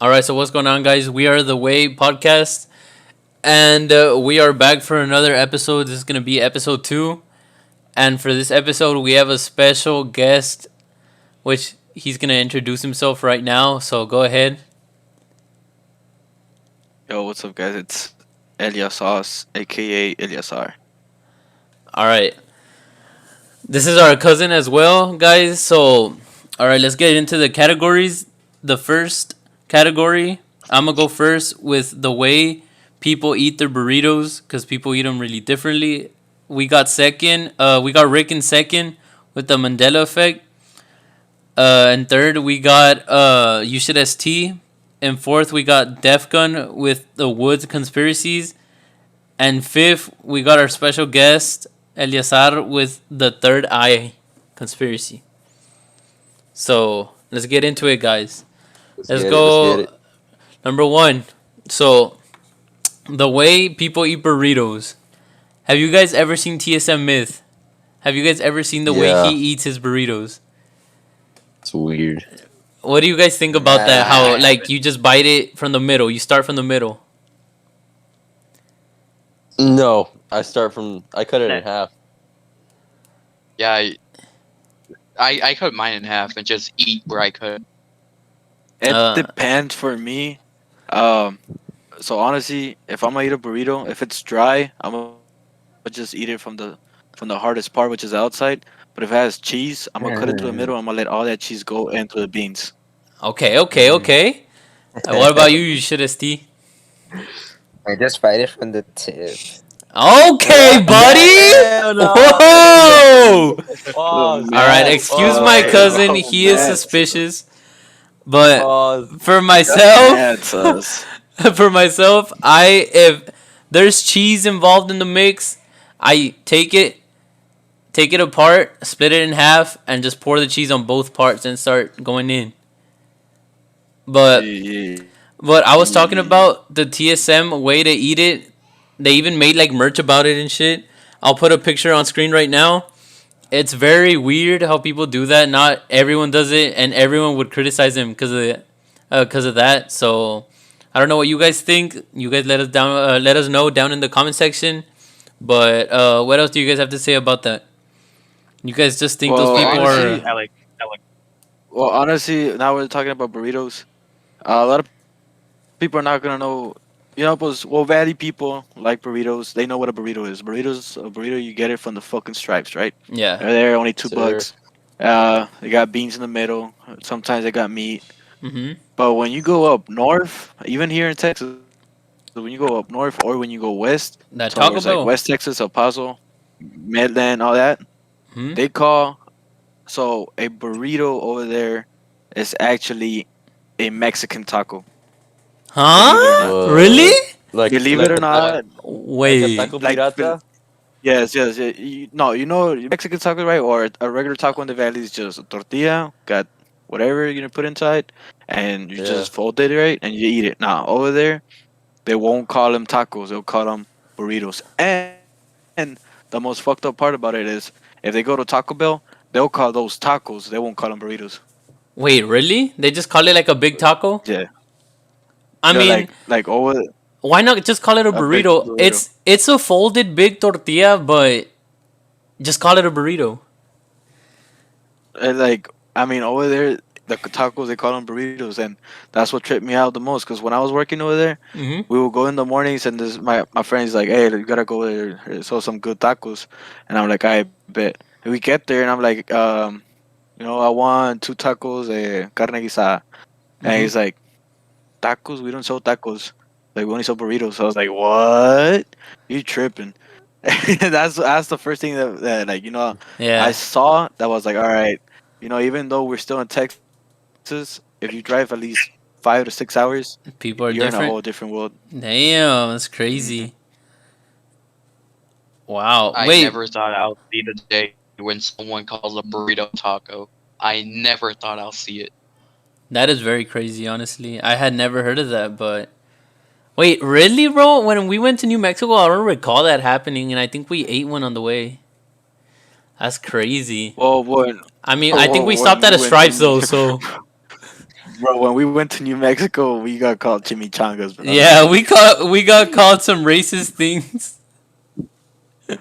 All right, so what's going on, guys? We are the Way Podcast, and we are back for another episode. This is going to be episode 2. And for this episode, we have a special guest, which he's going to introduce himself right now. So go ahead. Yo, what's up, guys? It's Elias Sauce, aka Eliasar. All right. This is our cousin as well, guys. So, all right, let's get into the categories. The first category, I'm going to go first with the way people eat their burritos because people eat them really differently. We got Rick in second with the Mandela effect. And third, we got You Should ST. And fourth, we got Defgun with the Woods conspiracies. And fifth, we got our special guest, Eliasar, with the third eye conspiracy. So let's get into it, guys. Let's go. Number one. So, the way people eat burritos. Have you guys ever seen TSM Myth? Have you guys ever seen the way he eats his burritos? It's weird. What do you guys think about that? How, like, you just bite it from the middle. You start from the middle. No, I cut it in half. Yeah, I cut mine in half and just eat where I could. It depends for me. So honestly, if I'm gonna eat a burrito, if it's dry, I'm gonna just eat it from the hardest part, which is the outside. But if it has cheese, I'm gonna cut it to the middle. I'm gonna let all that cheese go into the beans. Okay. What about you? You should ST. I just bite it from the tip. Okay, buddy. Whoa! All Alright, excuse my cousin. He is suspicious. But for myself, if there's cheese involved in the mix, I take it apart, split it in half, and just pour the cheese on both parts and start going in. But I was talking about the TSM way to eat it. They even made like merch about it and shit. I'll put a picture on screen right now. It's very weird how people do that. Not everyone does it, and everyone would criticize him because of that. So I don't know what you guys think. You guys let us know down in the comment section. But what else do you guys have to say about that? You guys just think those people honestly, are? I like. Well, honestly, now we're talking about burritos. A lot of people are not gonna know. You know, Valley people like burritos. They know what a burrito is. A burrito, you get it from the fucking stripes, right? Yeah. They're there, only $2. Sure. They got beans in the middle. Sometimes they got meat. Mhm. But when you go up north, even here in Texas, when you go up north or when you go west, That so Taco it's Bell. like West Texas, El Paso, Midland, all that, Mhm. they call a burrito over there is actually a Mexican taco. Huh? Whoa. Really? Like, Believe it or not, Wait. Taco like, pirata? yes. You know Mexican taco, right? Or a regular taco in the valley is just a tortilla, got whatever you're gonna put inside, and you just fold it, right? And you eat it. Now, over there, they won't call them tacos, they'll call them burritos. And the most fucked up part about it is, if they go to Taco Bell, they'll call those tacos, they won't call them burritos. Wait, really? They just call it like a big taco? Yeah. I They're mean, like over why not just call it a big burrito? burrito. It's a folded big tortilla, but just call it a burrito. like I mean over there the tacos they call them burritos, and that's what tripped me out the most because when I was working over there, Mhm. we would go in the mornings and my friend's like, hey, you gotta go there, so some good tacos, and I'm like, I bet. And we get there and I'm like, I want 2 tacos, carne guisada, and Mhm. he's like, tacos? We don't sell tacos. Like we only sell burritos. So I was like, what? You tripping? That's the first thing that like Yeah. I saw that was like, all right, even though we're still in Texas, if you drive at least 5 to 6 hours, People are you're in a whole different. different world. Damn, that's Mhm. crazy. Wow. I Wait. never thought I'll see the day when someone calls a burrito taco. I never thought I'll see it. That is very crazy, honestly. I had never heard of that, but wait, really, bro? When we went to New Mexico, I don't recall that happening, and I think we ate one on the way. That's crazy. Well, when I mean, I think we stopped at a you went Stripes to though, so Bro, when we went to New Mexico, we got called chimichangas, bro. Yeah, we got called some racist things.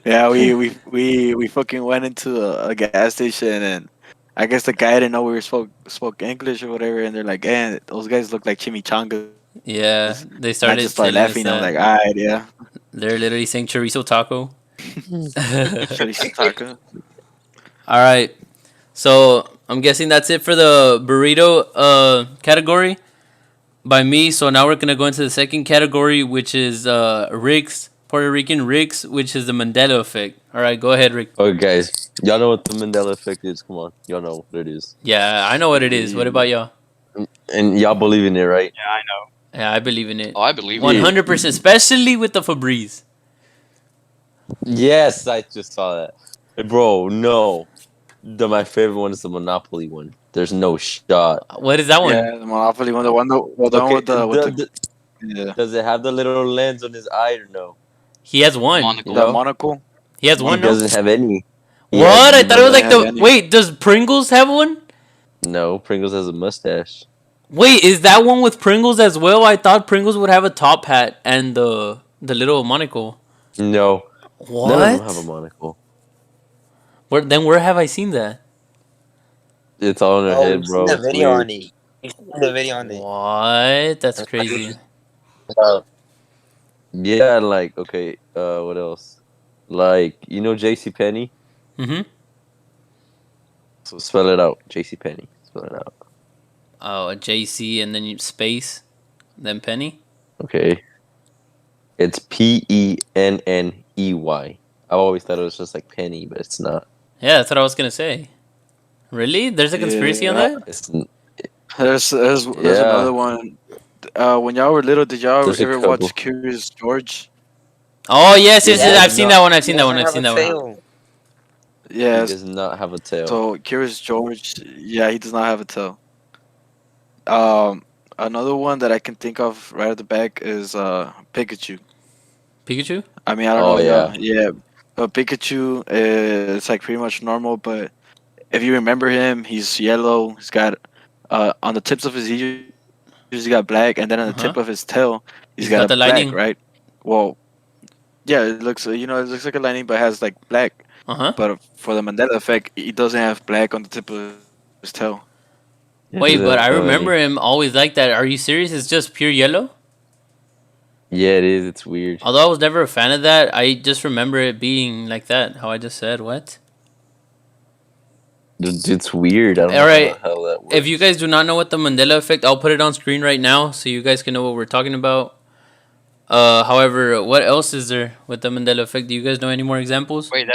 Yeah, we fucking went into a gas station, and I guess the guy didn't know we were spoke English or whatever, and they're like, "Eh, those guys look like chimichangas." Yeah, they And I just started started telling us laughing. I'm that. like, "All right, yeah." They're literally saying chorizo taco. Chorizo taco. All right. So I'm guessing that's it for the burrito category by me. So now we're gonna go into the second category, which is Rick's Puerto Rican Rick's, which is the Mandela effect. All right, go ahead, Rick. Okay, guys, y'all know what the Mandela effect is. Come on, y'all know what it is, Yeah, I know what it is. What about y'all? and y'all believe in it, right? Yeah, I know. Yeah, I believe in it. Oh, I believe it. 100%, especially with the Febreze. Yes, I just saw that, bro. No, my favorite one is the Monopoly one. There's no shot. What is that one? Yeah, the Monopoly one, the one, the one Okay, with the yeah, does it have the little lens on his eye or no? He has one. Monocle. No. the monocle. He has He one. No? doesn't have any. He What? has I thought it was like doesn't the. have any. Wait, does Pringles have one? No, Pringles has a mustache. Wait, is that one with Pringles as well? I thought Pringles would have a top hat and the little monocle. No, What? none of them have a monocle. Where have I seen that? It's all in her Oh, head, we've bro. seen the It's video weird. on it. We've seen the video on it. What? That's crazy. Yeah, like okay. What else? Like J.C. Penney. Mm-hmm. So spell it out. J.C. Penney. Spell it out. Oh, a JC and then space, then Penny. Okay. It's Penney. I always thought it was just like penny, but it's not. Yeah, that's what I was gonna say. Really? There's a conspiracy on Yeah. that? It's There's another one. When y'all were little, did y'all There's a ever couple. watch Curious George? Oh yes, yes, yes. Yeah, I've seen no. that one. I've He seen that one. doesn't I've have seen a that one. tail. He Yes. does not have a tail. So Curious George, yeah, he does not have a tail. Another one that I can think of right at the back is Pikachu. Pikachu? I mean, I don't Oh, know, yeah. yeah. But Pikachu is like pretty much normal, but if you remember him, he's yellow. He's got on the tips of his ears, he's got black, and then on the tip of his tail, He's he's got got a the black, lightning. right? Well, yeah, it looks it looks like a lightning, but has like black. Uh huh. But for the Mandela effect, he doesn't have black on the tip of his tail. Wait, but I Any. remember him always like that. Are you serious? It's just pure yellow? Yeah, it is. It's weird. Although I was never a fan of that, I just remember it being like that. How I just said, what? It's weird. I don't know Alright, how the hell that works. If you guys do not know what the Mandela effect, I'll put it on screen right now so you guys can know what we're talking about. However, what else is there with the Mandela effect? Do you guys know any more examples? Wait,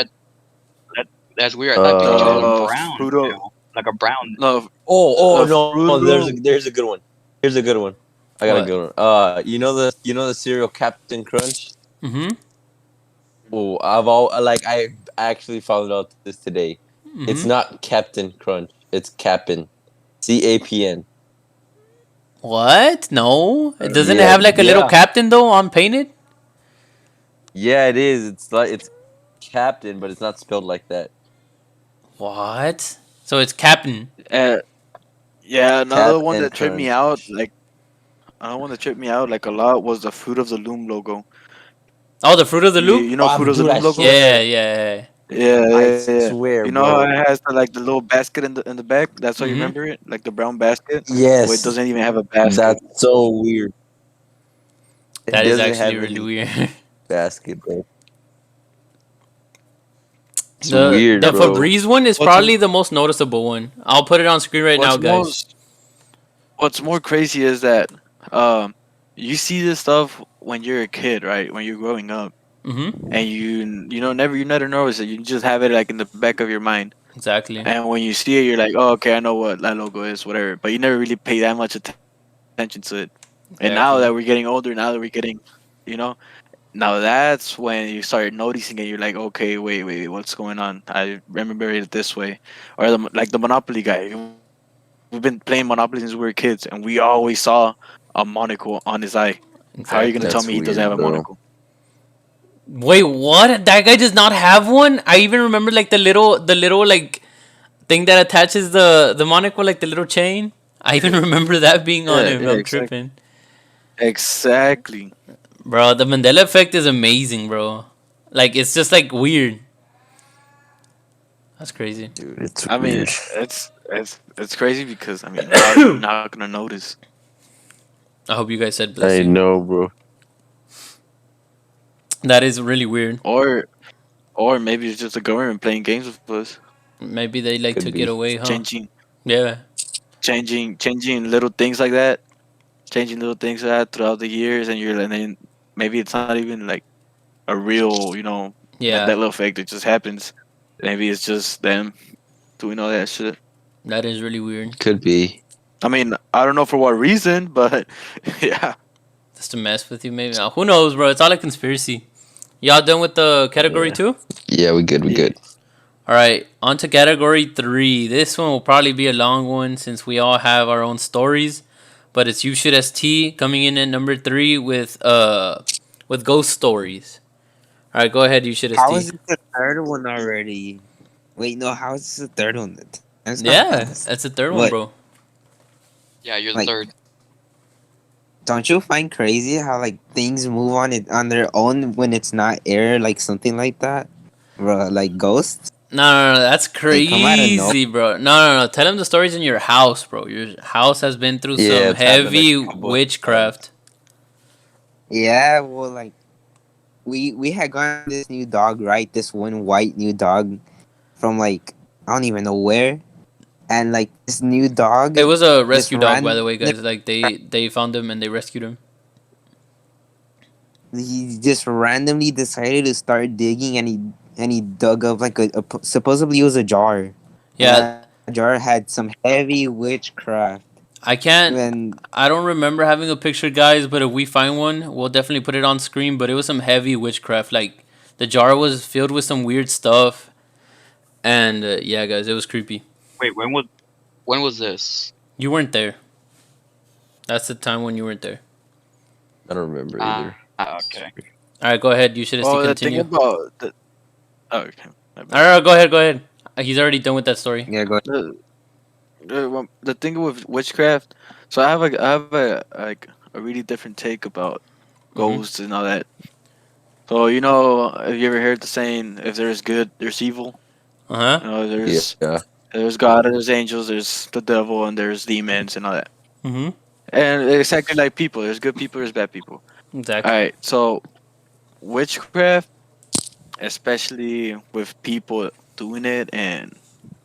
that's weird. I thought Pikachu was brown. Fruito. now. Like a brown. No, Oh no! Fruito. There's a good one. Here's a good one. I got What? a good one. You know the cereal Captain Crunch. Mm-hmm. Oh, I actually found out this today. It's Mm-hmm. not Captain Crunch. It's Cap'n. CAPN. What? No, it doesn't Yeah, have like a little yeah. captain though on painted. Yeah, it is. It's Captain, but it's not spelled like that. What? So it's captain. Yeah, another one Cap'n that tripped me out, like another one that tripped me out like a lot was the Fruit of the Loom logo. Oh, the Fruit of the You, Loop. you know Fruit of the dude, I Loom logo? Yeah, yeah. Yeah, I yeah, yeah. swear, You know bro. how it has the little basket in the back? That's how you Mhm. remember it? Like the brown basket? Yes. Well, it doesn't even have a basket. That's so weird. It That is doesn't actually have really any weird. basket, bro. It's the weird, the bro. Febreze one is What's probably the most noticeable one. I'll put it on screen right now, guys. What's more crazy is that you see this stuff when you're a kid, right? When you're growing up, Mm-hmm. and you never notice it. You just have it like in the back of your mind. Exactly. And when you see it, you're like, oh, okay, I know what that logo is, whatever. But you never really pay that much attention to it. And now that we're getting older, now that we're getting, you know, now that's when you start noticing it. You're like, okay, wait, what's going on? I remember it this way, or like the Monopoly guy. We've been playing Monopoly since we were kids, and we always saw a monocle on his eye. How are you gonna tell That's me he doesn't weird, have a bro. monocle? Wait, what? That guy does not have one? I even remember like the little like thing that attaches the monocle, like the little chain. I even remember that being on Yeah, him. yeah, I'm exactly. tripping. Exactly. Bro, the Mandela effect is amazing, bro. Like, it's just like weird. That's crazy. Dude, it's I mean, weird. it's crazy because I mean now you're not gonna notice, I hope you guys said bless I you. know, bro. That is really weird. or or maybe it's just the government playing games with us, Maybe they like Could took it be. away, huh? changing Yeah. changing little things like that, changing little things like that throughout the years, and then maybe it's not even like a real Yeah. Mandela effect. It just happens. Maybe it's just them doing all that shit. That is really weird. Could be. I mean, I don't know for what reason, but yeah. Just to mess with you, maybe. Who knows, bro? It's all a conspiracy. Y'all done with the category Yeah. 2? Yeah, we good. We Yeah. good. All right, on to category 3. This one will probably be a long one since we all have our own stories, but it's You Should ST coming in at number 3 with ghost stories. All right, go ahead, You Should How ST. is it the third one already? Wait, no. How is this the third one? That's not Yeah, fast. that's the third one, What? bro. Yeah, you're the Like, third. don't you find crazy how like things move on it on their own when it's not air, like something like that, bro? Like ghosts, No, that's they come out of nowhere. crazy, bro. No. Tell him the stories in your house, bro. Your house has been through Yeah, some it's happened a heavy couple of times. witchcraft. Yeah, well, like we had gotten this new dog, right? This one white new dog from like I don't even know where, and like this new dog It was a just rescue dog, by the way, guys. Like they found him and they rescued him. he just randomly decided to start digging, and he dug up like supposedly it was a jar, and Yeah, that jar had some heavy witchcraft. I can't. And I don't remember having a picture, guys. But if we find one, we'll definitely put it on screen. But it was some heavy witchcraft. Like the jar was filled with some weird stuff, and yeah, guys, it was creepy. Wait, When was this? You weren't there. That's the time when you weren't there. I don't remember either. okay. All right, go ahead. You should have Well, the thing continue. about the okay, my All bad. right, go ahead. Go ahead. He's already done with that story. yeah, go The thing with witchcraft. So I have a like a really different take about Mm-hmm. ghosts and all that. So have you ever heard the saying, "If there's good, there's evil." Uh huh. There's Yeah. there's God, there's angels, there's the devil, and there's demons and all that. Mm-hmm. And it's exactly like people. There's good people, there's bad people. All Exactly. right. So witchcraft, especially with people doing it, and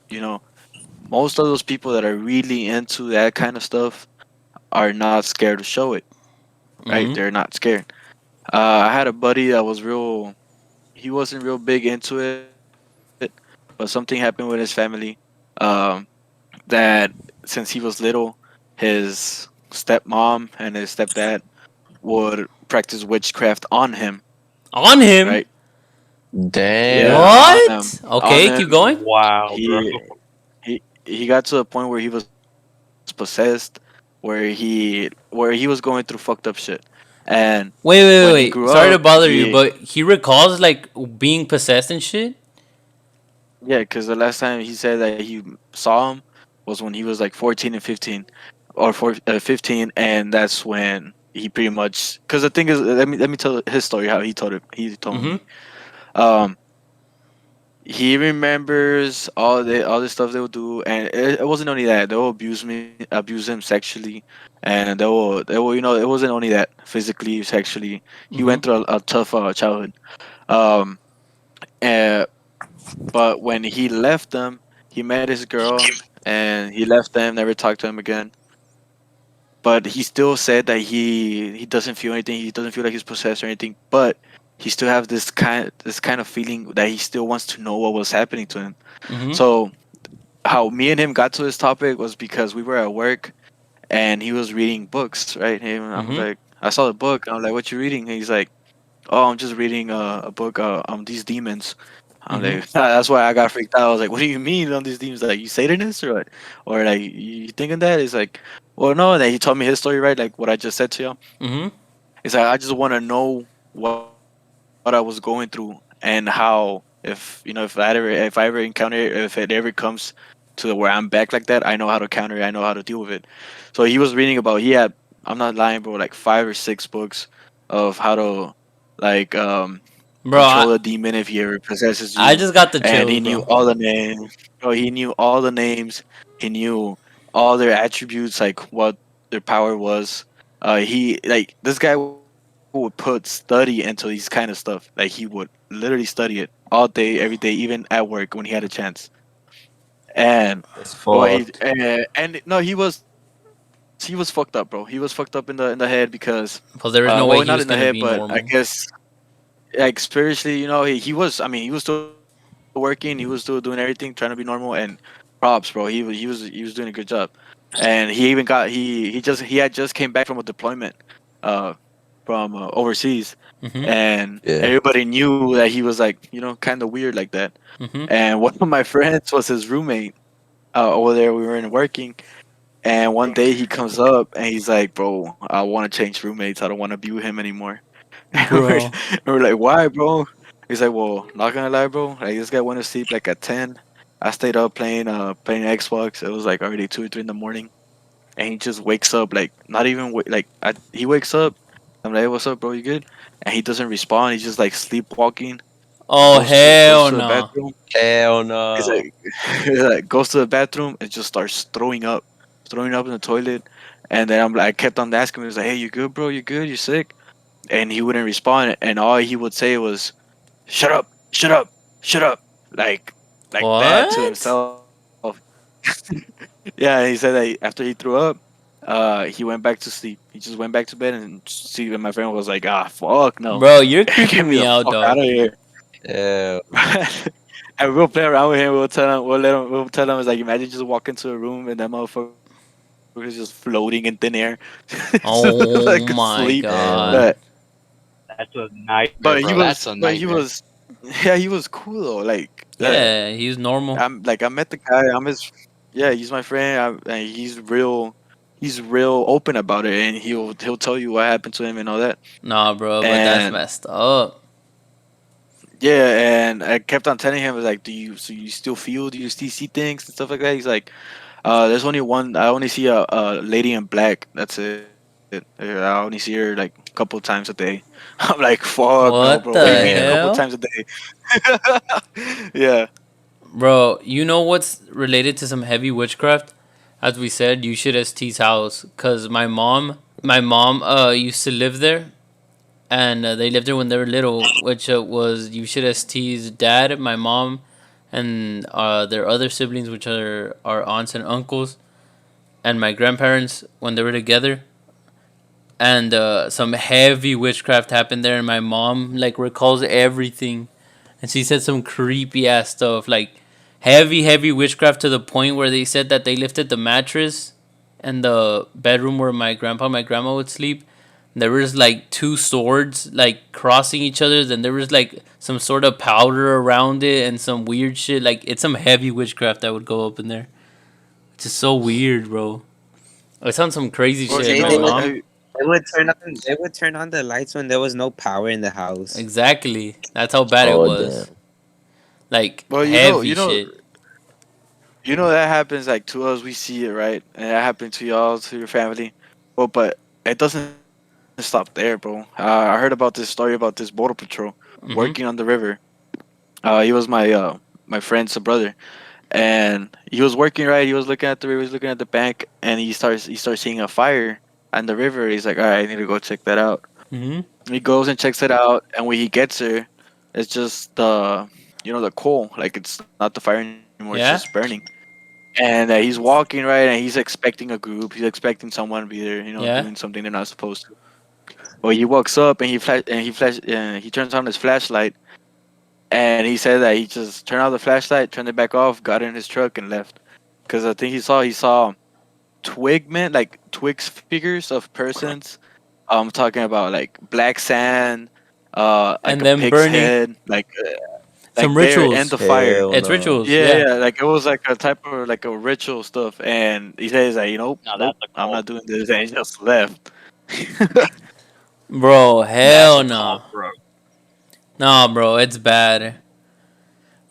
you know, most of those people that are really into that kind of stuff are not scared to show it. Right? Mm-hmm. They're not scared. I had a buddy that was real. He wasn't real big into it, but something happened with his family. Um, that since he was little, his stepmom and his stepdad would practice witchcraft on him. On him. Right? Damn. Yeah, on him. What? On Okay, keep him. going. Wow, bro. He got to a point where he was possessed, where he was going through fucked up shit, and when he grew Wait. Sorry up, to bother you, but he recalls like being possessed and shit. yeah, because the last time he said that he saw him was when he was like 14 and 15, or 15, and that's when he pretty much. Because the thing is, let me tell his story how he told it. He told Mm-hmm. me, um, he remembers all the stuff they will do, and it wasn't only that they will abuse him sexually, and they will it wasn't only that physically, sexually. He Mm-hmm. went through a tough childhood. Um, uh, but when he left them, he met his girl, and he left them, never talked to him again. But he still said that he doesn't feel anything. He doesn't feel like he's possessed or anything. But he still have this kind of feeling that he still wants to know what was happening to him. Mm-hmm. So how me and him got to this topic was because we were at work and he was reading books, right? And I was Mm-hmm. like, I saw the book. I'm like, what you reading? And he's like, oh, I'm just reading a book on these demons. I'm Mm-hmm. like, that's why I got freaked out. I was like, what do you mean on these demons? Like, you Satanist or what? Or like, you thinking that? He's like, well, no. And then he told me his story, right? Like what I just said to you. Mm-hmm. He's like, I just want to know what I was going through and how if I ever encounter it, if it ever comes to where I'm back like that, I know how to counter it. I know how to deal with it. So he was reading about. He had. I'm not lying, bro. Like 5 or 6 books of how to like Bro, control a demon if he ever possesses I you, just got the and he chills, knew bro. all the names. Bro, he knew all the names. He knew all their attributes, like what their power was. He like this guy would put study into these kind of stuff. Like he would literally study it all day, every day, even at work when he had a chance. And It's well, he fucked. and no, he was fucked up, bro. He was fucked up in the head because, Because there was well, no not way in he the was head, gonna but be I normal. guess like spiritually, he was. I mean, he was still working. He was still doing everything, trying to be normal. And props, bro. He was doing a good job. And he even got he had just came back from a deployment, uh, from overseas, Mhm. and Yeah. everybody knew that he was like kind of weird like that. Mhm. And one of my friends was his roommate. Over there, we were in working, and one day he comes up and he's like, "Bro, I want to change roommates. I don't want to be with him anymore." And Bro. we're like, "Why, bro?" He's like, "Well, not gonna lie, bro. Like this guy went to sleep like at 10. I stayed up playing Xbox. It was like already 2 or 3 in the morning, and he just wakes up like not even he wakes up. I'm like, hey, what's up, bro? You good? And he doesn't respond. He's just like sleepwalking. Oh Goes hell to the no. bathroom. Hell He's no. like, like, goes to the bathroom and just starts throwing up in the toilet. And then I kept on asking him. He was like, "Hey, you good, bro? You good? You sick?" And he wouldn't respond. And all he would say was, "Shut up, shut up, shut up," like like that to What? himself. Yeah, and he said that after he threw up, he went back to sleep. He just went back to bed and see. And my friend was like, "Ah, fuck no, Bro, you're get creeping me the me out, fuck out dog. of here." Yeah. And we'll play around with him. We'll tell him, it's like, imagine just walk into a room and that motherfucker is just floating in thin air, just like Oh asleep. my But Damn. god. That's a nightmare, but he bro. was That's a but he nightmare. was yeah, he was cool though. Like Yeah, he's normal. I met the guy. I'm his Yeah, he's my friend. And he's real open about it, and he'll tell you what happened to him and all that. Nah, bro, but that's And messed up. yeah, and I kept on telling him, like, do you still feel, do you still see things and stuff like that? He's like, there's only one. I only see a lady in black. That's it. I only see her like a couple times a day. I'm like, fuck no, bro. What do What you mean a the couple times a hell? day? Yeah. Bro, you know what's related to some heavy witchcraft? As we said, you should ST's house. Cause my mom used to live there, and they lived there when they were little, which was you should ST's dad, my mom, and their other siblings, which are our aunts and uncles, and my grandparents when they were together. And some heavy witchcraft happened there, and my mom like recalls everything, and she said some creepy ass stuff, like heavy witchcraft to the point where they said that they lifted the mattress and the bedroom where my grandpa and my grandma would sleep. There was like two swords like crossing each other. Then there was like some sort of powder around it and some weird shit. Like it's some heavy witchcraft that would go up in there. It's just so weird, bro. It sounds some crazy Well, shit. you Say My they know, would mom, they would turn on the lights when there was no power in the house. exactly. That's how bad it Oh was. damn. Like well, heavy shit. that happens like to us. We see it, right? And that happened to y'all, to your family. Well, but it doesn't stop there, bro. I heard about this story about this border patrol working on the Mhm. river. He was my friend's brother, and he was working, right. He was looking at the river, he was looking at the bank, and he starts seeing a fire on the river. He's like, all right, I need to go check that out. Mhm. He goes and checks it out, and when he gets there, it's just the coal. Like it's not the fire anymore. It's just Yeah. burning. And he's walking, right, and he's expecting a group. He's expecting someone to be there, Yeah. doing something they're not supposed to. Well, he walks up and he turns on his flashlight, and he said that he just turned off the flashlight, turned it back off, got in his truck, and left. Because I think he saw twigs figures of persons. I'm talking about like black sand, like And a then pig's burning head, some like there and rituals. the fire. Hell It's no. rituals. Yeah, Yeah. yeah, like it was like a type of like a ritual stuff, and he says like, Now nope, that's a I'm cult. not doing this, and he just left. Bro, That's hell a no. cult, bro. Nah, bro, it's bad.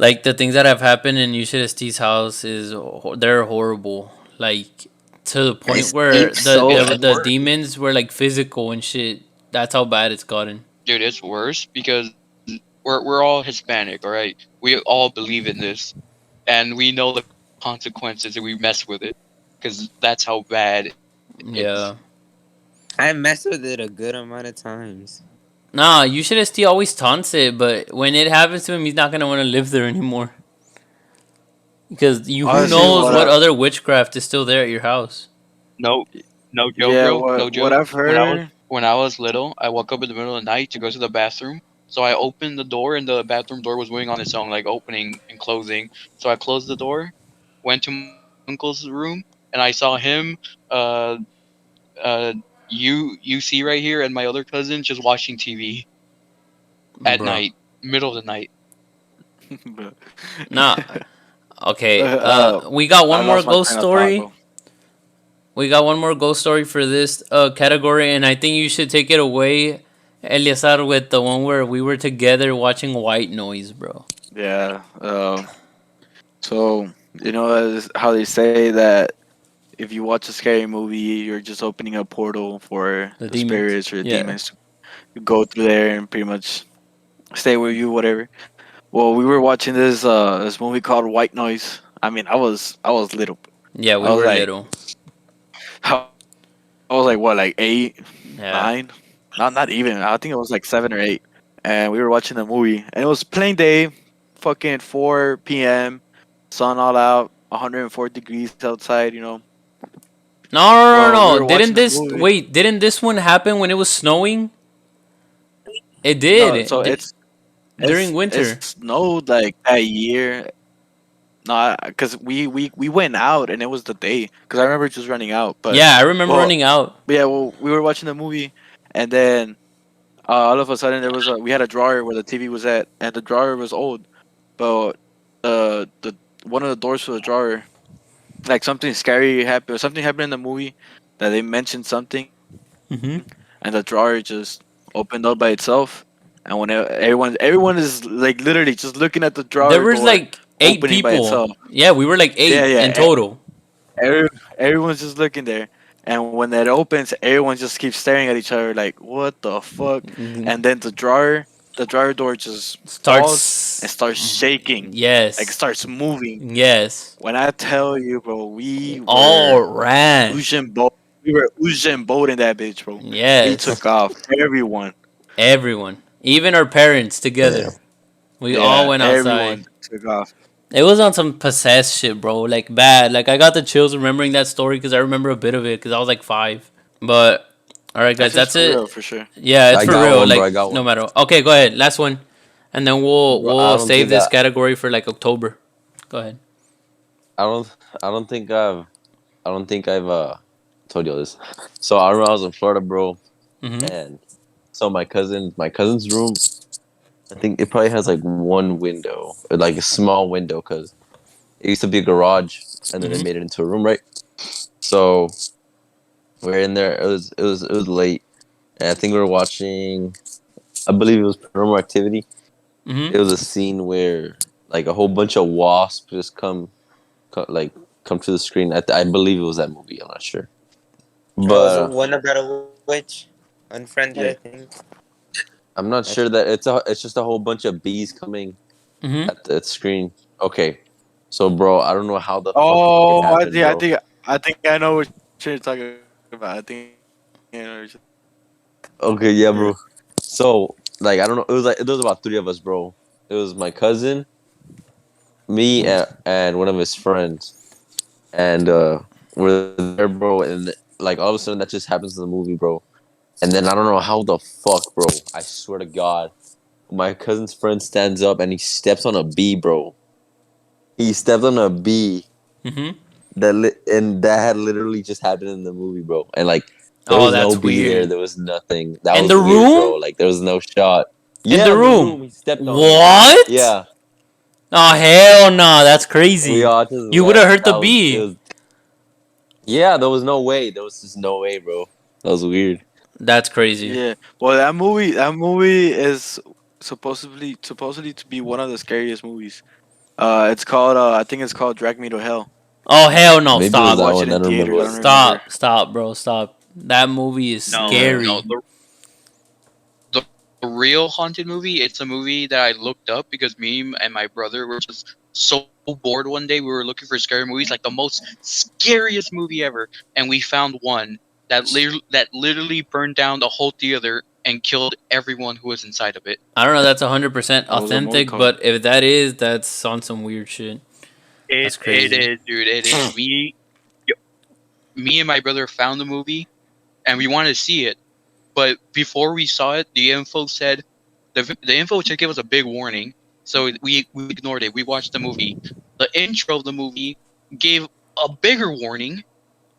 Like the things that have happened in Yusha Steve's house they're horrible. Like to the point It where seems so. It's the worse, demons were like physical and shit. That's how bad it's gotten. dude. It's worse because we're all Hispanic, all right. We all believe in this, and we know the consequences if we mess with it, because that's how bad it is. Yeah. I messed with it a good amount of times. Nah, Yusha Steve always taunts it, but when it happens to him, he's not gonna want to live there anymore. Because who Honestly, knows what what I other witchcraft is still there at your house? No, no joke, yeah, bro. No what joke. I've heard. When I was little, I woke up in the middle of the night to go to the bathroom. So I opened the door, and the bathroom door was moving on its own, like opening and closing. So I closed the door, went to my uncle's room, and I saw him, uh, uh, you see right here, and my other cousin just watching TV at Bro. night, middle of the night. But- Nah. Okay. uh, We got I one more lost my ghost train of thought, story. bro. We got one more ghost story for this category, and I think you should take it away, Eliasar, with the one where we were together watching White Noise, bro. Yeah. So you know how they say that if you watch a scary movie, you're just opening a portal for The the demons. spirits or the Yeah. demons to go through there and pretty much stay with you, whatever. Well, we were watching this movie called White Noise. I mean, I was little. Yeah, we I was were like little. I was like what, like eight, Yeah. 9? Not even. I think it was like 7 or 8. And we were watching the movie, and it was plain day, fucking 4 p.m. Sun all out, 104 degrees outside. No, no, Well, we no, were no. watching Didn't the this movie. wait? Didn't this one happen when it was snowing? It No, did so it's during it winter. snowed like that year. No, because we went out and it was the day. Because I remember just running out. But Yeah, I remember well, running out. yeah, well, we were watching the movie, and then all of a sudden we had a drawer where the TV was at, and the drawer was old, but the one of the doors for the drawer, like something scary happened, or something happened in the movie that they mentioned something, Hmm. and the drawer just opened up by itself, and when everyone is like literally just looking at the There drawer was door like 8 opening by people. itself. Yeah, we were like Yeah, 8 in yeah. total. Everyone's just looking there, and when that opens, everyone just keeps staring at each other like, "What the fuck?" And then the drawer door just falls and Starts. starts shaking, like Yes. starts moving. Yes. When I tell you, bro, we All were ran. Usain Bolt. We were Usain Bolt in that bitch, bro. We Yes. took off. Everyone, Everyone. Even our parents Yeah. together. We all yeah, went outside. everyone took off. It was on some possessed shit, bro. Like bad. Like I got the chills remembering that story because I remember a bit of it because I was like 5. But all right, That's guys, just that's for real, it. for sure. Yeah, it's I for got real. one, bro. I Like got no one. matter. Okay, go ahead. Last one, and then we'll Bro, I we'll don't save think this category for like October. Go ahead. I don't I don't think I've told you all this. So I remember I was in Florida, bro, Mhm. and so my cousin's room, I think it probably has like one window, or like a small window, because it used to be a garage, and then they Mhm. made it into a room, right? So we're in there. It was late, and I think we were watching. I believe it was Paranormal Activity. Mhm. It was a scene where like a whole bunch of wasps just come to the screen. I believe it was that movie. I'm not sure, Oh, was but it one about a witch? Unfriended, I Yeah. think. I'm not That's sure that it's just a whole bunch of bees coming Mhm. at the screen. Okay, so bro, I don't know how the fuck it Oh, I happened, think I bro. think I think I know what you're talking about. I think I know what Okay, yeah, bro. So like I don't know. It was about 3 of us, bro. It was my cousin, me, and one of his friends, and we're there, bro. And like all of a sudden, that just happens in the movie, bro. And then I don't know how the fuck, bro. I swear to God, my cousin's friend stands up and he steps on a bee, bro. He stepped on a bee Mhm. and that had literally just happened in the movie, bro. And like there Oh, was no that's bee there. weird. There was nothing. That In was the weird, bro. room? Like there was no shot. In the Yeah, in the room. room. He stepped on it. What? Yeah. Oh hell no, that's We crazy. all just You would have left. hurt the That was it bee. was Yeah, there was no way. There was just no way, bro. That was weird. That's crazy. Yeah. Well, that movie is supposedly to be one of the scariest movies. It's called. I think it's called Drag Me to Hell. Oh hell no! Maybe it was I Stop! that watched it one. I in don't theaters. remember. I don't remember. Stop, bro! Stop! That movie is No, Yeah. no. scary. The real haunted movie. It's a movie that I looked up because me and my brother were just so bored one day. We were looking for scary movies, like the most scariest movie ever, and we found one that literally burned down the whole theater and killed everyone who was inside of it. I don't know. That's 100% What was the movie authentic, called? but if that is, that's on some weird shit. That's It crazy. is, dude. It is. Me and my brother found the movie, and we wanted to see it. But before we saw it, the info said the info should give us a big warning. So we ignored it. We watched the movie. The intro of the movie gave a bigger warning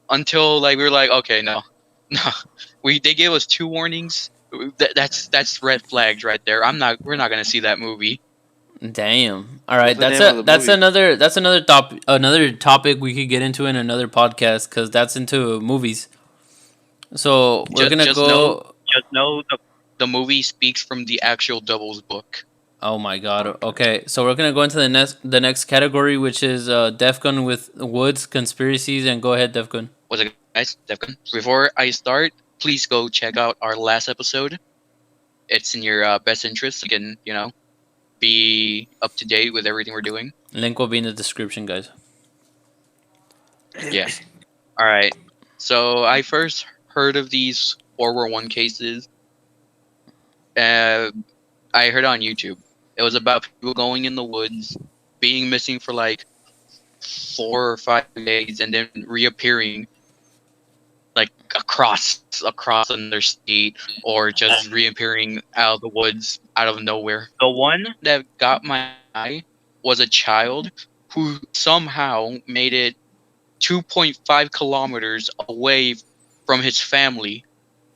until like we were like, okay, no, no. They gave us 2 warnings. That's red flags right there. We're not gonna see that movie. Damn. All right, What's the name of the movie? that's another topic we could get into in another podcast because that's into movies. So we're gonna Just know go. the movie speaks from the actual Devil's book. Oh my god. Okay. Okay, so we're gonna go into the next category, which is Defcon with Woods conspiracies, and go ahead, Defcon. What's it, guys? Devcon. Before I start, please go check out our last episode. It's in your best interest. You can, be up to date with everything we're doing. Link will be in the description, guys. Yeah. All right. So I first heard of these 411 cases. Uh, I heard it on YouTube. It was about people going in the woods, being missing for like 4 or 5 days, and then reappearing like across another state, or just reappearing out of the woods out of nowhere. The one that got my eye was a child who somehow made it 2.5 kilometers away from his family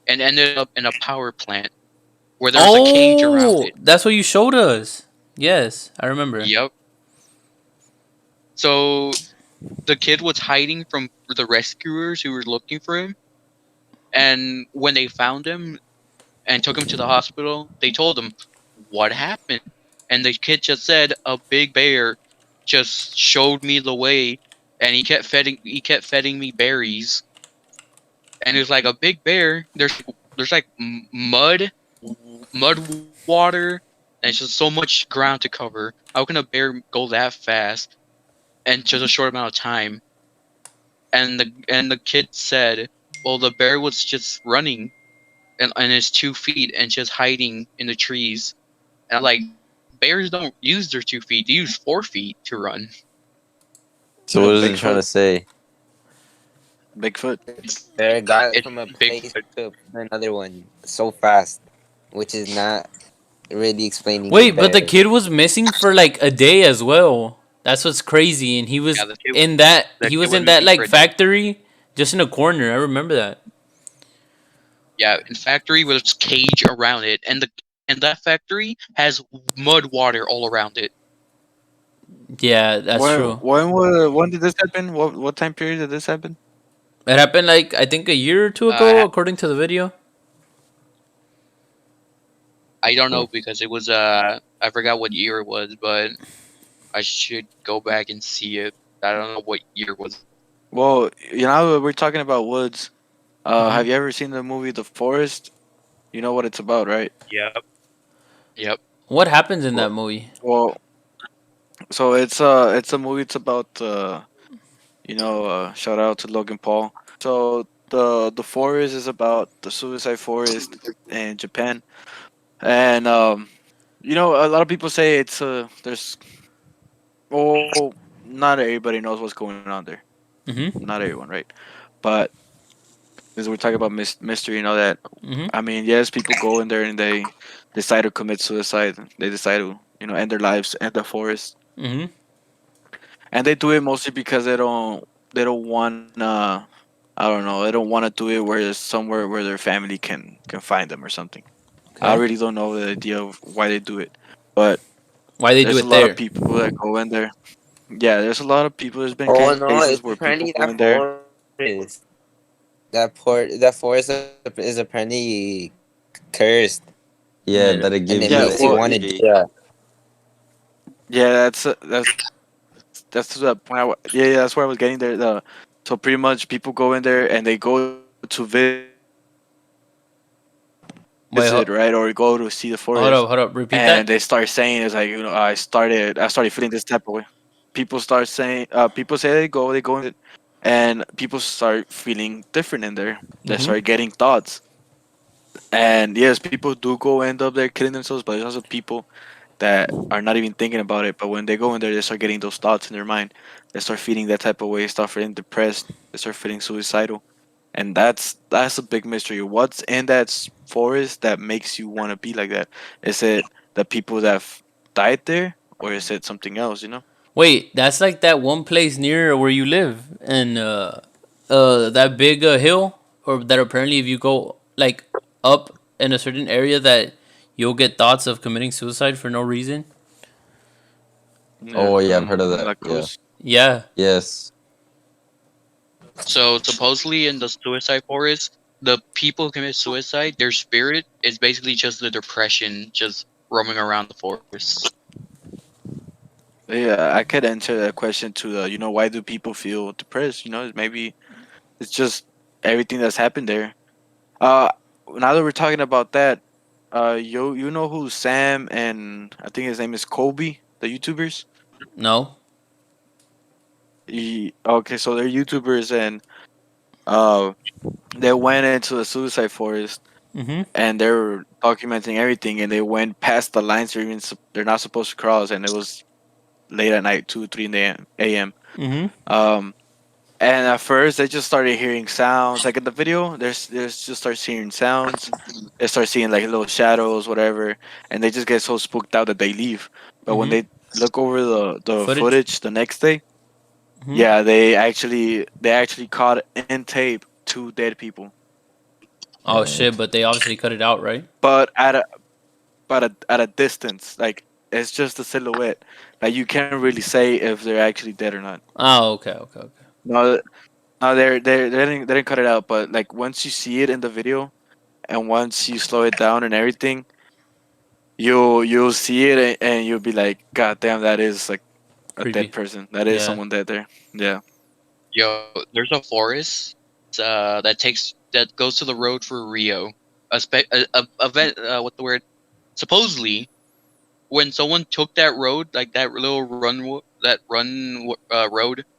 and ended up in a power plant where there was a cage around it. That's what you showed us. Yes, I remember. Yep. So the kid was hiding from the rescuers who were looking for him, and when they found him and took him to the hospital, they told him what happened, and the kid just said a big bear just showed me the way, and he kept feeding me berries, and it was like a big bear. There's like mud water, and it's just so much ground to cover. How can a bear go that fast in just a short amount of time? And the kid said, well, the bear was just running and his 2 feet and just hiding in the trees. And I'm like, bears don't use their 2 feet; they use 4 feet to run. So what is he trying to say? Bigfoot. They got It's from a big. place to another one so fast, which is not really explaining. Wait, but the bear. kid was missing for like a day as well. That's what's crazy, and he was Yeah, the kid- in that. the He kid was was in that missing like for a day. factory, just in a corner. I remember that. Yeah, in factory with its cage around it, and that factory has mud water all around it. Yeah, that's true. When did this happen? What time period did this happen? It happened like I think a year or two ago, Uh, according to the video. I don't know because it was I forgot what year it was, but I should go back and see it. I don't know what year it was. Well, we're talking about woods. Have you ever seen the movie The Forest? You know what it's about, right? Yep. What happens in that Well, movie? well, so it's a movie. It's about shout out to Logan Paul. So the forest is about the suicide forest in Japan, and a lot of people say it's there's well, not everybody knows what's going on there. Mm-hmm. Not everyone, right? But because we're talking about mystery and all that, Mm-hmm. I mean, yes, people go in there and they decide to commit suicide. They decide to end their lives in the forest, Mm-hmm. and they do it mostly because they don't want I don't know, they don't want to do it where there's somewhere where their family can find them or something. I Okay. really don't know the idea of why they do it, but Why they do there's a it lot of there? people that go in there. Yeah, there's a lot of people. There's been Oh no, cases it's where people apparently go that in there. forest. That forest is apparently cursed, Yeah, Yeah. that it and gives it you Yeah, makes you well, want to energy. do that. yeah, that's that's the point. Yeah, that's where I was getting there. So pretty much people go in there and they go to visit, right, or go to see the forest, Wait, and they start saying it's like, repeat that. I started feeling this type of way. People say they go in there, and people start feeling different in there. They Mm-hmm. start getting thoughts, and yes, people do go end up there killing themselves, but there's also people that are not even thinking about it. But when they go in there, they start getting those thoughts in their mind. They start feeling that type of way. Start feeling depressed. They start feeling suicidal, and that's a big mystery. What's in that forest that makes you want to be like that? Is it the people that died there, or is it something else? You know? Wait, that's like that one place near where you live, and that big hill, or that apparently if you go like up in a certain area, that you'll get thoughts of committing suicide for no reason. Oh Yeah, yeah, I've heard of that. La Yeah. Cruz. Yeah. Yes. So supposedly in the suicide forest, the people who commit suicide, their spirit is basically just the depression, just roaming around the forest. Yeah, I could answer that question to the, why do people feel depressed? Maybe it's just everything that's happened there. Uh, Now that we're talking about that, you know who Sam and I think his name is Kobe, the YouTubers. No. Okay, so they're YouTubers, and uh, they went into the suicide forest Mm-hmm. and they were documenting everything, and they went past the lines they're not supposed to cross, and it was late at night, 2, 3 in the a.m. Mm-hmm. Um, and at first they just started hearing sounds, like in the video. There's just starts hearing sounds. They start seeing like little shadows, whatever, and they just get so spooked out that they leave. But when Mm-hmm. they look over the Footage. footage the next day, Mm-hmm. yeah, they actually caught in tape two dead people, Oh shit! But they obviously cut it out, right? but at a distance, like it's just a silhouette. Like you can't really say if they're actually dead or not. Oh, okay, okay, okay. No, no, they didn't cut it out. But like once you see it in the video, and once you slow it down and everything, you'll see it, and you'll be like, God damn, that is like a dead Creepy. person. That is Yeah. someone dead there. Yeah. Yo, there's a forest that goes to the road for Rio. A event. What the word? Supposedly, when someone took that road, like that little road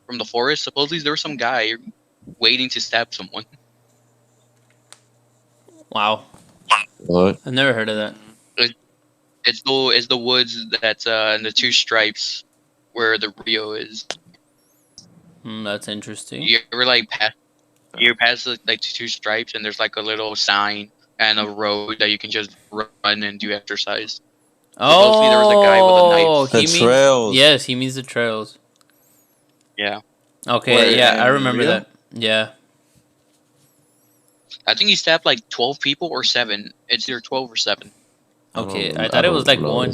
from the forest, supposedly there was some guy waiting to stab someone. Wow. What? I've never heard of that. Mhm. It's the woods that's in the two stripes where the Rio is. That's interesting. You ever you pass like the two stripes and there's like a little sign and a road that you can just run and do exercise. Supposedly there was a guy with a knife. Oh, The he means trails. yes. He means the trails. Yeah, Okay. Where Yeah, I in remember Rio? that. Yeah. I think he stabbed like 12 people or seven. It's either 12 or seven. Okay. I I thought it was don't like know. one.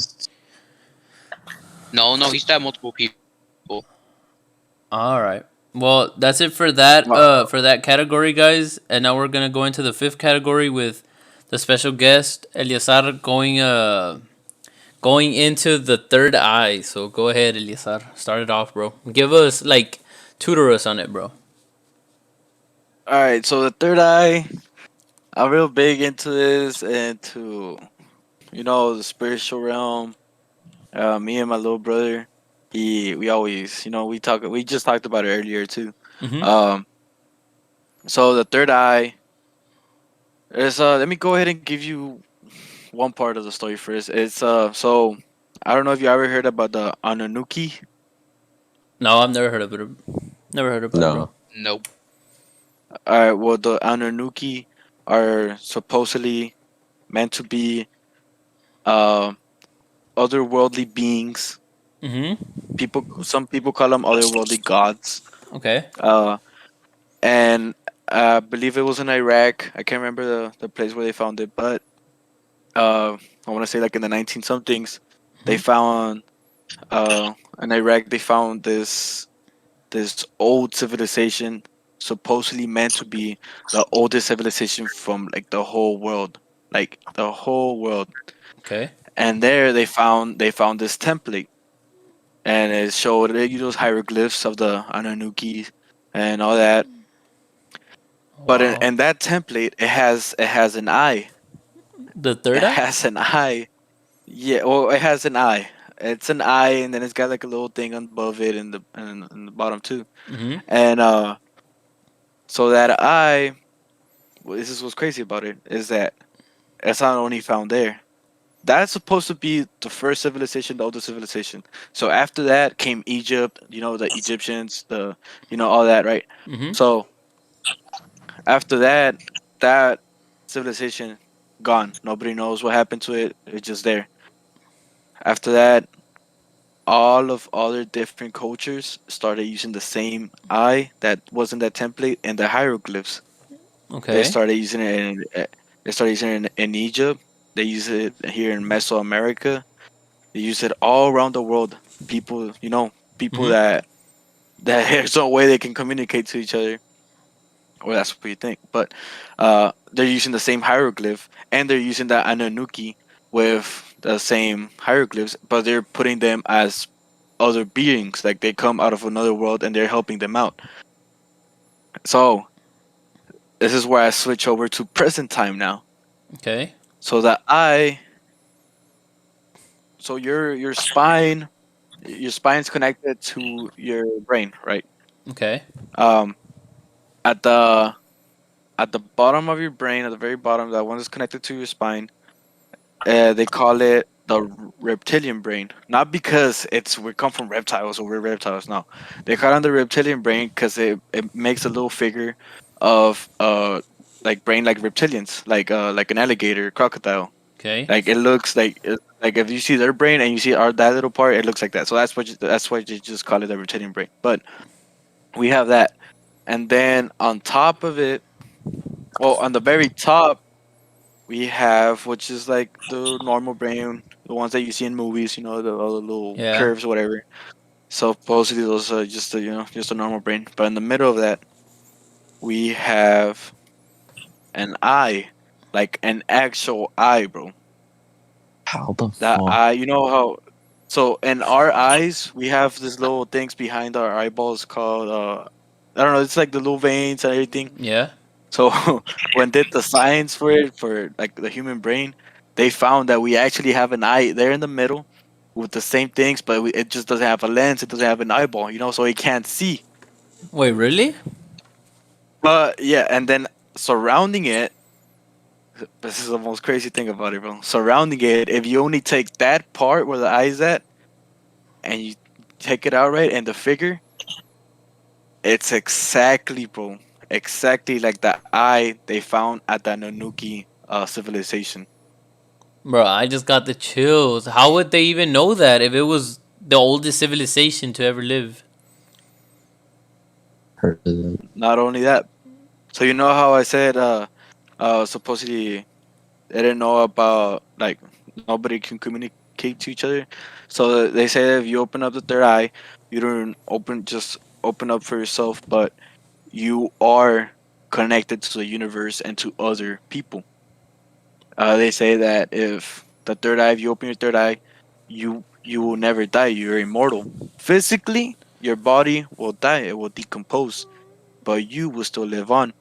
No, he stabbed multiple people. All right. Well, that's it for that. Well, For that category, guys. And now we're gonna go into the fifth category with the special guest Eliasar going into the third eye. So go ahead, Eliasar. Start it off, bro. Give us like tutor us on it, bro. all right. So the third eye, I'm real big into this, and to the spiritual realm. Me and my little brother, we always, we just talked about it earlier too. Mhm. Um, so the third eye is let me go ahead and give you one part of the story first. It's so I don't know if you ever heard about the Anunnaki. No, I've never heard of it. Never heard about it, bro. No. Nope. All right, well the Anunnaki are supposedly meant to be uh otherworldly beings. Mhm. Some people call them otherworldly gods. Okay. Uh, and I believe it was in Iraq. I can't remember the place where they found it, but I want to say like in the 19 somethings, they Mhm. found in Iraq they found this old civilization, supposedly meant to be the oldest civilization from like the whole world. Okay. And there they found this template. and it showed those hieroglyphs of the Anunnaki and all that. But Wow. in that template, it has an eye. The It third eye? has an eye. Yeah, well, it has an eye. It's an eye, and then it's got like a little thing above it in the bottom too. Mm-hmm. And so that eye, well, this is what's crazy about it is that it's not only found there. That's supposed to be the first civilization, the oldest civilization. So after that came Egypt, the Egyptians, all that, right? Mm-hmm. So after that, that civilization gone. Nobody knows what happened to it. It's just there. After that, all of other different cultures started using the same eye that was in that template and the hieroglyphs. They Okay. started using it in Egypt. They use it here in Mesoamerica. They use it all around the world. People, people Mm-hmm. that there's no way they can communicate to each other. Or that's what you think. But they're using the same hieroglyph, and they're using the Anunnaki with the same hieroglyphs, but they're putting them as other beings, like they come out of another world and they're helping them out. So this is where I switch over to present time now. Okay. So so your spine's connected to your brain, right? Okay. Um, at the bottom of your brain, at the very bottom, that one is connected to your spine. They call it the reptilian brain, not because we come from reptiles or we're reptiles. No, they call it the reptilian brain because it makes a little figure of like brain like reptilians, like an alligator, crocodile. Okay. Like it looks like if you see their brain and you see our that little part, it looks like that. So that's why you just call it the reptilian brain. But we have that, and then on top of it, well, on the very top we have, which is like the normal brain, the ones that you see in movies, the all the little Yeah. curves, whatever. So supposedly those are just a normal brain. But in the middle of that, we have an eye, like an actual eye, bro. How the That fuck? eye, you know how? So in our eyes, we have these little things behind our eyeballs called I don't know. It's like the little veins and everything. Yeah. So when did the science for it for like the human brain, they found that we actually have an eye there in the middle with the same things, but it just doesn't have a lens. It doesn't have an eyeball, so it can't see. Wait, really? But yeah, and then surrounding it, this is the most crazy thing about it, bro. Surrounding it, if you only take that part where the eye is at, and you take it out right, and the figure, it's exactly, bro, exactly like the eye they found at the Nanuki civilization. Bro, I just got the chills. How would they even know that if it was the oldest civilization to ever live? Heard of that. Not only that, so you know how I said supposedly they didn't know about, like, nobody can communicate to each other. So they say that if you open up the third eye, you don't open up for yourself, but you are connected to the universe and to other people. They say that if you open your third eye, you will never die. You're immortal. Physically, your body will die. It will decompose, but you will still live on,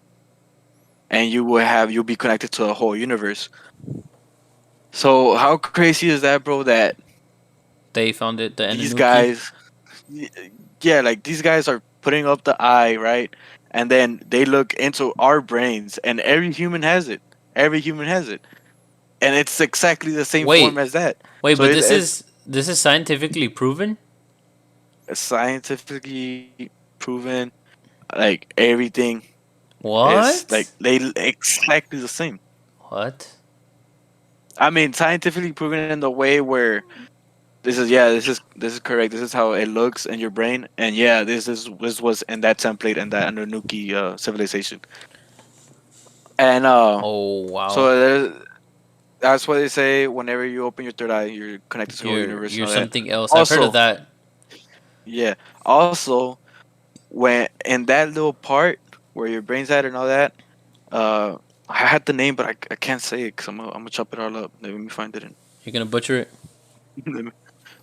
and you'll be connected to the whole universe. So how crazy is that, bro? That They found it, the these Anunnaki. guys, y- yeah, like these guys are putting up the eye, right? And then they look into our brains, and every human has it. Every human has it, and it's exactly the same form Wait, as that. wait, So but it's this is scientifically proven? scientifically proven. Like everything is like What? they exactly the same. What? I mean, scientifically proven in the way where this is correct. This is how it looks in your brain, and yeah, this was in that template and that Anunnaki civilization, and Oh, wow. so that's why they say whenever you open your third eye, you're connected to the whole universe You're and all that. something else. I've heard of Also, that. yeah, also when in that little part where your brain's at and all that, uh, I had the name, but I can't say it because I'm gonna chop it all up. Let me find it in. You're gonna butcher it?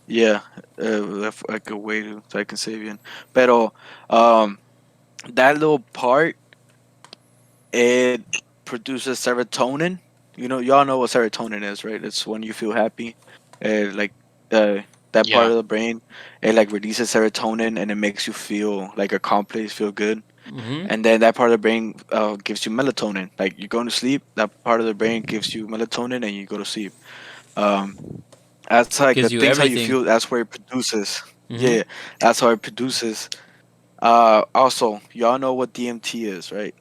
Yeah, that's a good way to so I can save you. Pero um, that little part it produces serotonin. You know, y'all know what serotonin is, right? It's when you feel happy. Like uh, that part Yeah. of the brain, it like releases serotonin and it makes you feel like accomplished, feel good. Mm-hmm. And then that part of the brain gives you melatonin. Like you're going to sleep, that part of the brain gives you melatonin, and you go to sleep. Um, that's like the Gives you things how you everything. feel. That's where it produces. Mm-hmm. Yeah, that's how it produces. Also, y'all know what DMT is, right?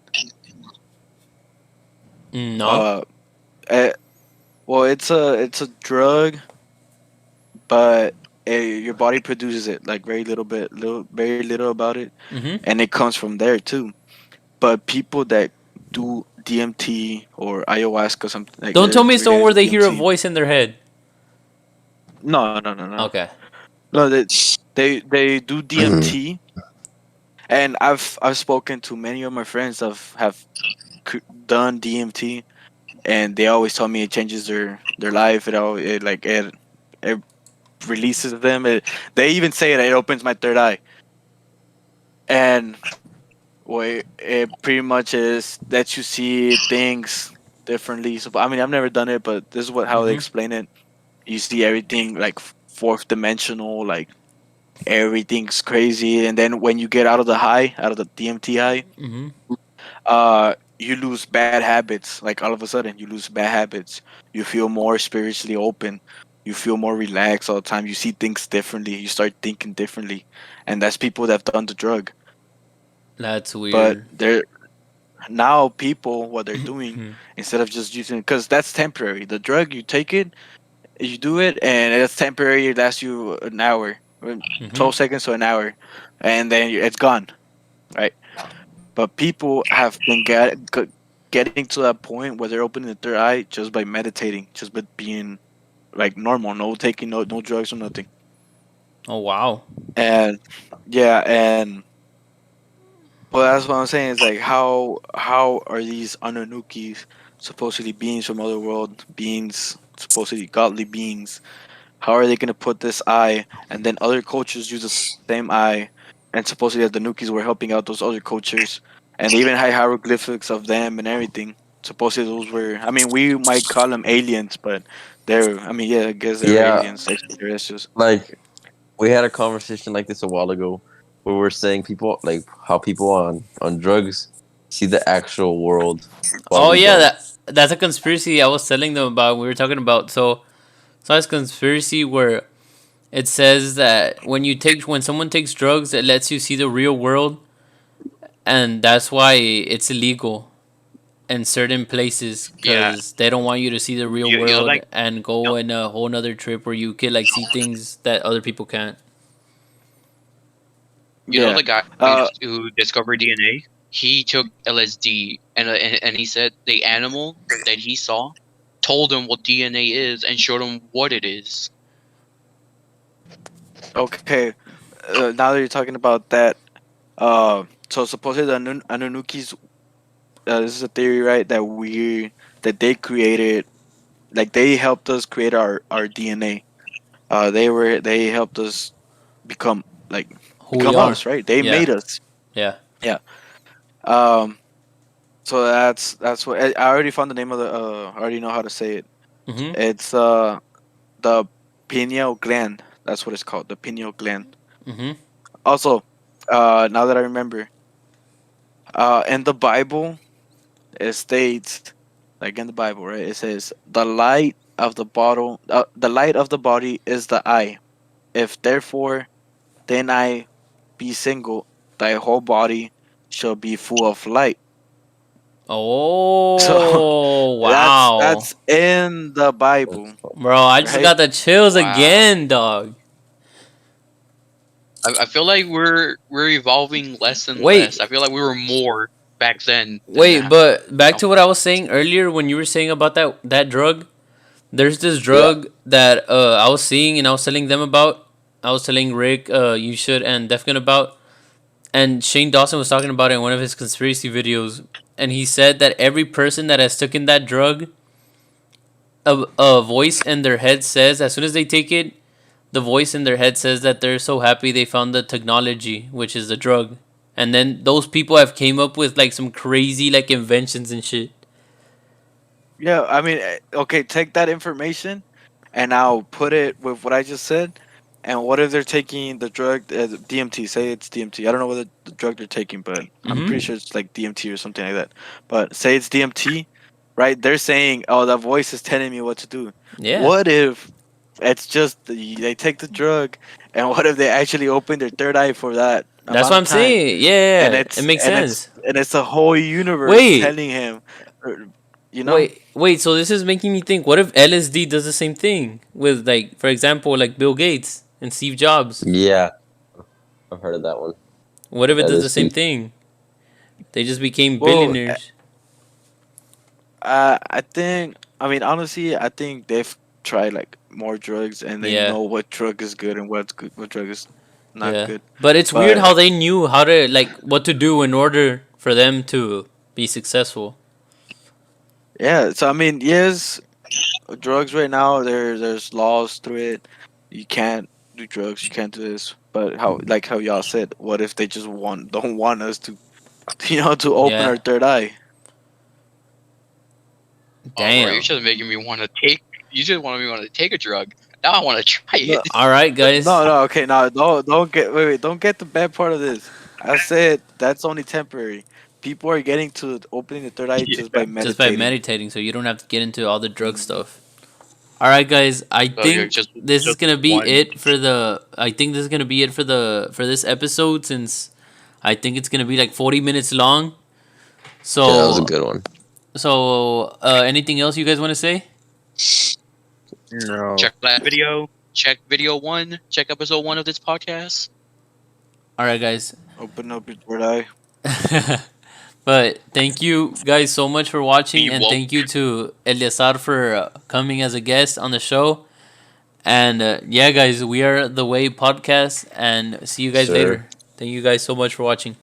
No. Uh, eh, well, it's a drug, but your body produces it like very little bit, very little about it, Mm-hmm. and it comes from there too. But people that do DMT or ayahuasca, something like Don't tell me it's the one related where to they hear a DMT. voice in their head. No. Okay. No, they do DMT, and I've spoken to many of my friends that done DMT, and they always tell me it changes their life. It releases them. They even say that it opens my third eye, and well, it pretty much is that you see things differently. So I mean, I've never done it, but this is what how they Mm-hmm. explain it. You see everything like fourth dimensional, like everything's crazy, and then when you get out of the high, out of the DMT high, Mm-hmm. you lose bad habits. Like all of a sudden, you lose bad habits. You feel more spiritually open. You feel more relaxed all the time. You see things differently. You start thinking differently, and that's people that have done the drug. That's But weird. they're now people what they're doing Mm-hmm. instead of just using because that's temporary. The drug you take it, you do it, and it's temporary. It lasts you an hour, 12 seconds to an hour, and then it's gone, right? But people have been getting to that point where they're opening the third eye just by meditating, just by being like normal, no taking no drugs or nothing. Oh wow. And yeah, and well, that's what I'm saying is like how are these Anunukis supposedly beings from other world beings, supposedly godly beings? How are they gonna put this eye and then other cultures use the same eye, and supposedly the Nukis were helping out those other cultures, and they even had hieroglyphics of them and everything. Supposedly those were, I mean, we might call them aliens, but they're, I mean, yeah, I guess they're Yeah, aliens, extraterrestrials. like we had a conversation like this a while ago where we're saying people like how people on drugs see the actual world while Oh we yeah, don't. that's a conspiracy I was telling them about. We were talking about so it's conspiracy where it says that when someone takes drugs, it lets you see the real world, and that's why it's illegal in certain places Yeah. because they don't want you to see the real You know, world like, and you go know, in a whole nother trip where you could like see things that other people can't. you know Yeah. the guy Uh, who discovered DNA? He took LSD, and he said the animal that he saw told him what DNA is and showed him what it is. okay. Now that you're talking about that, so supposedly the Anunnakis, this is a theory, right? That they created, like they helped us create our DNA. They helped us become like Who we become are. us, right? They Yeah. made us. Yeah. Yeah. Um. So that's what I already found the name of the. I already know how to say it. Mhm. It's the pineal gland. That's what it's called. The pineal gland. Mhm. Also, now that I remember, in the Bible it states, like in the Bible, right? It says the light of the body is the eye. If therefore then I be single, thy whole body shall be full of light. So Oh, that's wow. that's in the Bible, Bro, I just right? got the chills Wow. again, dog. I feel like we're evolving less and less. Wait. I feel like we were more back then than Wait, now. but back to what I was saying earlier when you were saying about that drug. There's this Yeah, drug that I was seeing and I was telling them about. I was telling Rick, you should, and Defcon about. And Shane Dawson was talking about it in one of his conspiracy videos. And he said that every person that has taken that drug, a voice in their head says, as soon as they take it, the voice in their head says that they're so happy they found the technology, which is the drug. And then those people have came up with like some crazy like inventions and shit. Yeah, I mean, okay, take that information and I'll put it with what I just said. And what if they're taking the drug, DMT? Say it's DMT. I don't know what the drug they're taking, but I'm pretty sure it's like DMT or something like that. But say it's DMT, right? They're saying, "Oh, that voice is telling me what to do." Yeah. What if it's just they take the drug, and what if they actually open their third eye for that That's amount what of I'm time, saying. Yeah, and yeah, it makes sense. it's a whole universe Wait, telling him, or, you know? wait. So this is making me think. What if LSD does the same thing with, like, for example, like Bill Gates and Steve Jobs? Yeah, I've heard of that one. What if it does the same LSD. thing? They just became Well, billionaires. I think. I mean, honestly, I think they've tried like more drugs, and they Yeah, know what drug is good and what's good, what drug is not yeah. good. But it's weird how But they knew how to, like, what to do in order for them to be successful. yeah, so I mean, yes, drugs right now there's laws through it. You can't do drugs. You can't do this. But how y'all said, what if they just don't want us to to open Yeah. our third eye? Oh, bro, you're Damn. just making me want to take. You just want to take a drug. Now I want to try No, it. All right, guys. no, okay, no, don't get wait, don't get the bad part of this. I said that's only temporary. People are getting to opening the third eye just by Just by meditating. meditating, so you don't have to get into all the drug Mhm. stuff. All right, guys. I So you're think this is just gonna be one. it for the. I think this is gonna be it for this episode, since I think it's gonna be like 40 minutes long. Yeah, that was a So good one. anything else you guys want to say? No. Check that video. Check video 1. Check episode 1 of this podcast. All right, guys. Open up your third eye. But thank you guys so much for watching, Be and woke. thank you to Eliasar for coming as a guest on the show. And yeah, guys, we are the Way Podcast, and see you guys Sir. later. Thank you guys so much for watching.